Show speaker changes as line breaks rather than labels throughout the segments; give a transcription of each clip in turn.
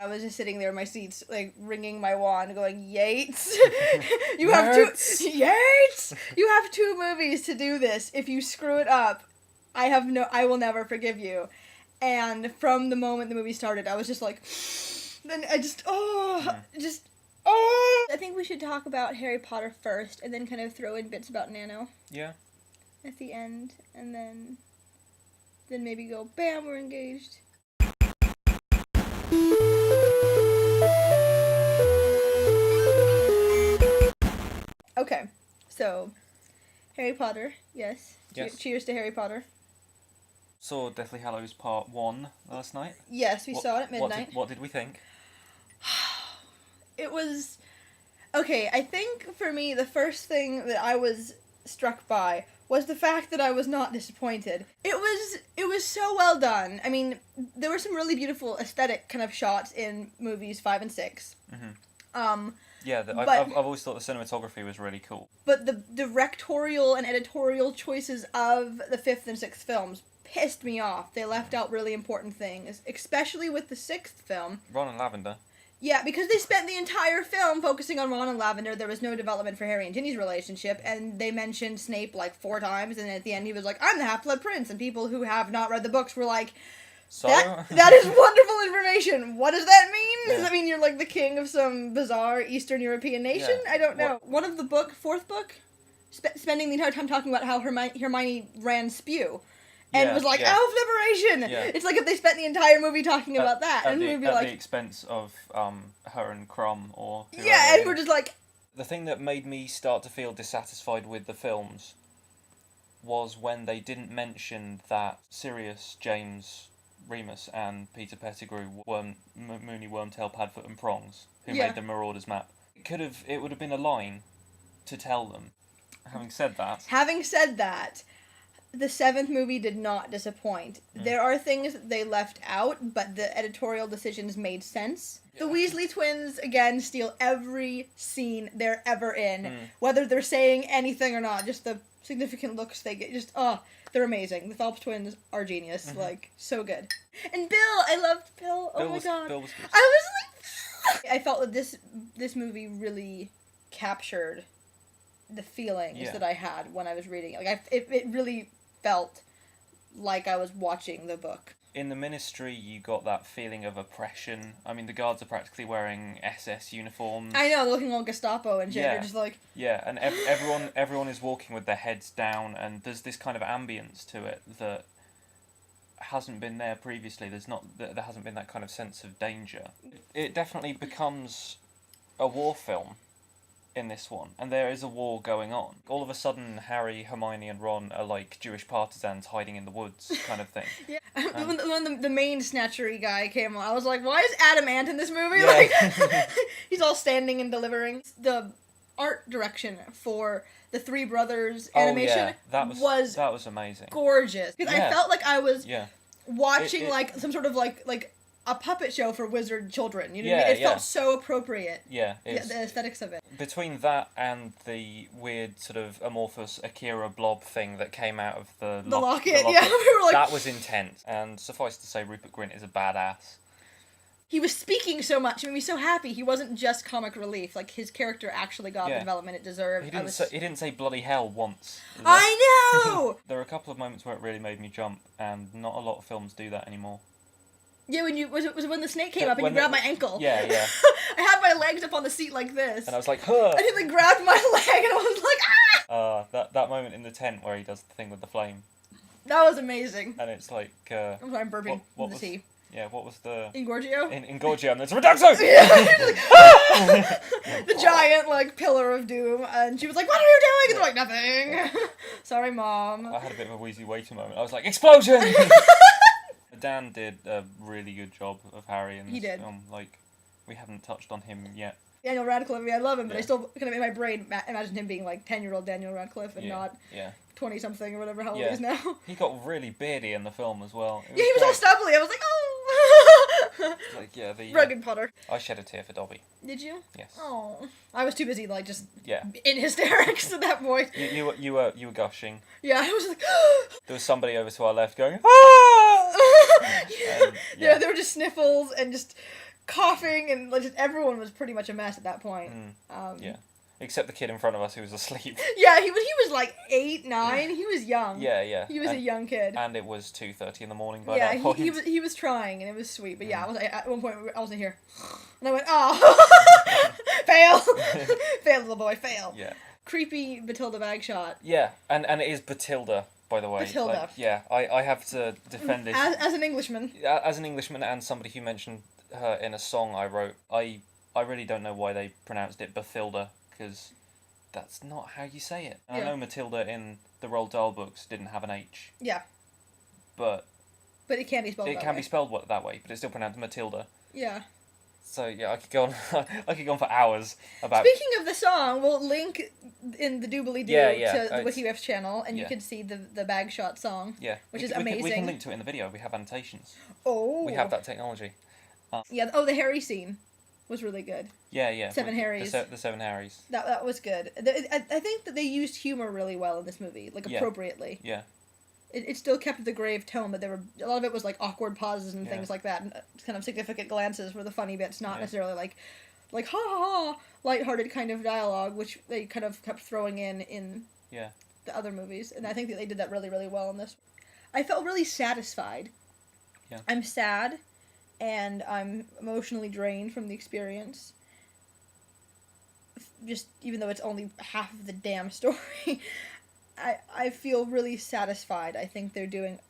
I was just sitting there in my seats, like, ringing my wand, going, Yates! You have Yates! You have 2 movies to do this. If you screw it up, I will never forgive you. And from the moment the movie started, I was just like, then I just, I think we should talk about Harry Potter first, and then kind of throw in bits about Nano.
Yeah.
At the end, and then maybe go, bam, we're engaged. Okay, so, Harry Potter, yes.
Yes.
Cheers to Harry Potter.
Saw Deathly Hallows Part 1 last night.
Yes, we saw it at midnight.
What did we think?
It was... Okay, I think for me, the first thing that I was struck by was the fact that I was not disappointed. It was so well done. I mean, there were some really beautiful aesthetic kind of shots in movies 5 and 6.
Mm-hmm. I've always thought the cinematography was really cool. But
the directorial and editorial choices of the 5th and 6th films pissed me off. They left out really important things, especially with the 6th film.
Ron and Lavender.
Yeah, because they spent the entire film focusing on Ron and Lavender. There was no development for Harry and Ginny's relationship, and they mentioned Snape like 4 times, and at the end he was like, I'm the Half-Blood Prince, and people who have not read the books were like, that is wonderful information. What does that mean?
Yeah.
Does that mean you're like the king of some bizarre Eastern European nation? Yeah. I don't know. One of the 4th book, spending the entire time talking about how Hermione ran spew. And was like, elf liberation! Yeah. It's like if they spent the entire movie talking about that. And we'd be like... At
the expense of her and Crumb or...
Yeah, and we're just like...
The thing that made me start to feel dissatisfied with the films was when they didn't mention that Sirius, James, Remus and Peter Pettigrew were Moony, Wormtail, Padfoot and Prongs, who made the Marauders map. It would have been a line to tell them. Having said that... The 7th movie did not disappoint. There are things they left out, but the editorial decisions made sense. Yeah. The Weasley twins, again, steal every scene they're ever in. Whether they're saying anything or not, just the significant looks they get. They're amazing. The Phelps twins are genius. Mm-hmm. Like, so good. And Bill! I loved Bill. Oh my god. Bill was good.
I was like... I felt that this movie really captured the feelings that I had when I was reading it. Like, it really... felt like I was watching the book.
In the Ministry, you got that feeling of oppression. I mean, the guards are practically wearing SS uniforms.
I know, they're looking all Gestapo and shit. They're just like...
Yeah, and everyone is walking with their heads down, and there's this kind of ambience to it that hasn't been there previously. There hasn't been that kind of sense of danger. It definitely becomes a war film in this one, and there is a war going on. All of a sudden, Harry, Hermione, and Ron are like Jewish partisans hiding in the woods, kind of thing.
Yeah, when the main snatchery guy came on, I was like, why is Adam Ant in this movie? Yeah. Like, he's all standing and delivering. The art direction for the Three Brothers animation that was amazing, gorgeous. Because I felt like I was watching like some sort of like a puppet show for wizard children. You know what I mean? It felt so appropriate. Yeah, the aesthetics of it.
Between that and the weird sort of amorphous Akira blob thing that came out of the locket, we were like... That was intense. And suffice to say, Rupert Grint is a badass.
He was speaking so much. It made me so happy. He wasn't just comic relief. Like, his character actually got the development it deserved.
He didn't say bloody hell once.
I know!
There are a couple of moments where it really made me jump, and not a lot of films do that anymore.
Yeah, was it when the snake came up and you grabbed my ankle?
Yeah.
I had my legs up on the seat like this.
And I was like, huh!
And he like grabbed my leg and I was like, ah!
That moment in the tent where he does the thing with the flame.
That was amazing.
And it's like,
I'm sorry, I'm burping.
What was tea? Yeah, what was the...
Ingorgio?
Ingorgio, and there's a Reduxo!
The giant, like, pillar of doom, and she was like, what are you doing? And they're like, nothing. Sorry, Mom.
I had a bit of a Wheezy Waiter moment. I was like, explosion! Dan did a really good job of Harry in this film. Like, we haven't touched on him yet.
Daniel Radcliffe, I love him, but I still kind of in my brain imagine him being like 10-year-old Daniel Radcliffe and not 20-something or whatever how old he is now.
He got really beardy in the film as well.
He was all stubbly. I was like, oh!
Like, the
rugged Potter.
I shed a tear for Dobby.
Did you?
Yes.
Oh, I was too busy like just in hysterics at that point.
You were gushing.
Yeah, I was like.
There was somebody over to our left going, ah!
There were just sniffles and just coughing, and like, just everyone was pretty much a mess at that point.
Yeah. Except the kid in front of us who was asleep.
Yeah, he was like 8, 9. He was young.
Yeah.
He was a young kid.
And it was 2:30 in the morning by that point.
he was trying, and it was sweet. But yeah, at one point I wasn't here, and I went, oh, fail, fail, little boy, fail.
Yeah.
Creepy Batilda Bagshot.
Yeah, and it is Batilda, by the way.
Batilda.
Like, yeah, I have to defend this.
As an Englishman.
As an Englishman and somebody who mentioned her in a song I wrote, I really don't know why they pronounced it Bathilda, because that's not how you say it. And I know Matilda in the Roald Dahl books didn't have an H.
Yeah.
But
it can be spelled that way.
It can be spelled that way, but it's still pronounced Matilda.
Yeah.
So yeah, I could go on. I could go on for hours about.
Speaking of the song, we'll link in the doobly doo to the WikiWeb's channel, and you can see the Bagshot song.
Yeah,
which is amazing.
We can link to it in the video. We have annotations.
Oh.
We have that technology.
Yeah. Oh, the Harry scene was really good.
Yeah.
Seven Harrys.
The Seven Harrys.
That was good. I think that they used humor really well in this movie, like appropriately.
Yeah.
It still kept the grave tone, but there were a lot of it was like awkward pauses and things like that, and kind of significant glances were the funny bits, not necessarily like ha ha ha, lighthearted kind of dialogue, which they kind of kept throwing in the other movies, and I think that they did that really, really well in this. I felt really satisfied.
Yeah.
I'm sad, and I'm emotionally drained from the experience. Just even though it's only half of the damn story. I feel really satisfied. I think they're doing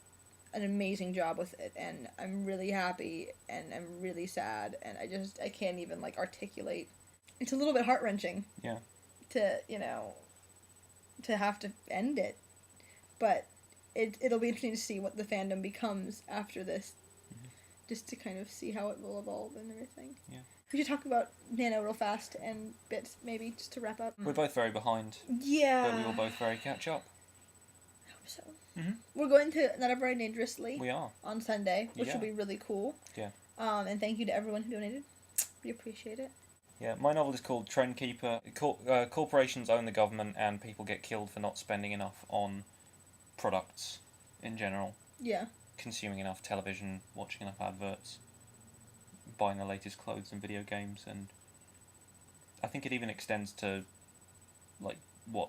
an amazing job with it, and I'm really happy, and I'm really sad, and I can't even, like, articulate. It's a little bit heart-wrenching.
Yeah.
To have to end it. But it'll be interesting to see what the fandom becomes after this. Mm-hmm. Just to kind of see how it will evolve and everything.
Yeah.
We should talk about Nano real fast and bits, maybe, just to wrap up.
We're both very behind.
Yeah.
But we will both very catch up.
I hope so.
Mm-hmm.
We're going to NaNoWriMo Dangerously.
We are.
On Sunday, which will be really cool.
Yeah.
And thank you to everyone who donated. We appreciate it.
Yeah, my novel is called Trendkeeper. Corporations own the government, and people get killed for not spending enough on products in general.
Yeah.
Consuming enough television, watching enough adverts, buying the latest clothes and video games, and I think it even extends to, like, what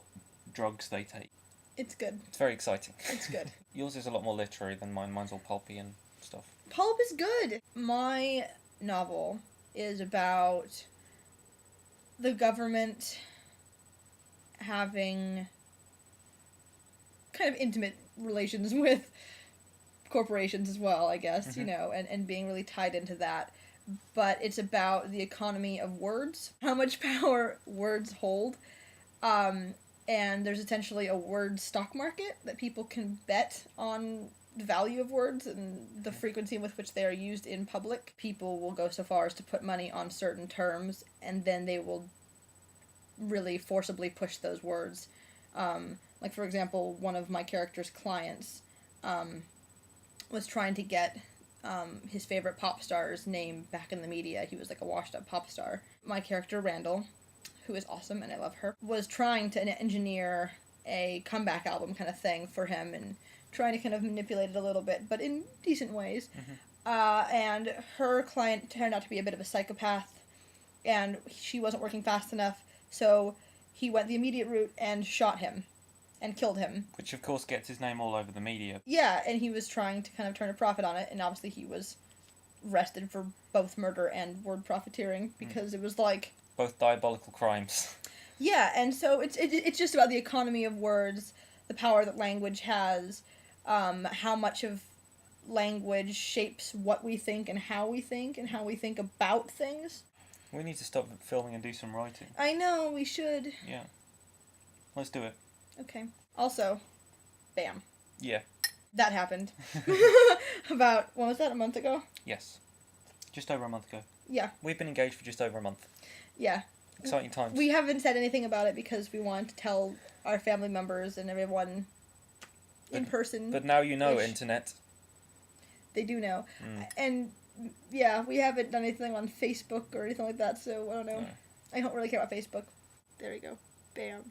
drugs they take.
It's good.
It's very exciting.
It's good.
Yours is a lot more literary than mine. Mine's all pulpy and stuff.
Pulp is good. My novel is about the government having kind of intimate relations with corporations as well, I guess,
mm-hmm.
you know, and being really tied into that. But it's about the economy of words, how much power words hold. And there's essentially a word stock market that people can bet on the value of words and the frequency with which they are used in public. People will go so far as to put money on certain terms, and then they will really forcibly push those words. Like, for example, one of my character's clients was trying to get his favorite pop star's name back in the media. He was like a washed-up pop star. My character, Randall, who is awesome and I love her, was trying to engineer a comeback album kind of thing for him and trying to kind of manipulate it a little bit, but in decent ways. Mm-hmm. And her client turned out to be a bit of a psychopath, and she wasn't working fast enough, so he went the immediate route and shot him and killed him.
Which, of course, gets his name all over the media.
Yeah, and he was trying to kind of turn a profit on it, and obviously he was arrested for both murder and word profiteering, because it was like...
both diabolical crimes.
Yeah, and so it's just about the economy of words, the power that language has, how much of language shapes what we think and how we think about things.
We need to stop filming and do some writing.
I know, we should.
Yeah. Let's do it.
Okay. Also, bam.
Yeah.
That happened. About, what was that, a month ago?
Yes. Just over a month ago.
Yeah.
We've been engaged for just over a month.
Yeah.
Exciting times.
We haven't said anything about it because we want to tell our family members and everyone in person.
But now you know, Internet.
They do know. And, yeah, we haven't done anything on Facebook or anything like that, so I don't know. No. I don't really care about Facebook. There we go. Bam.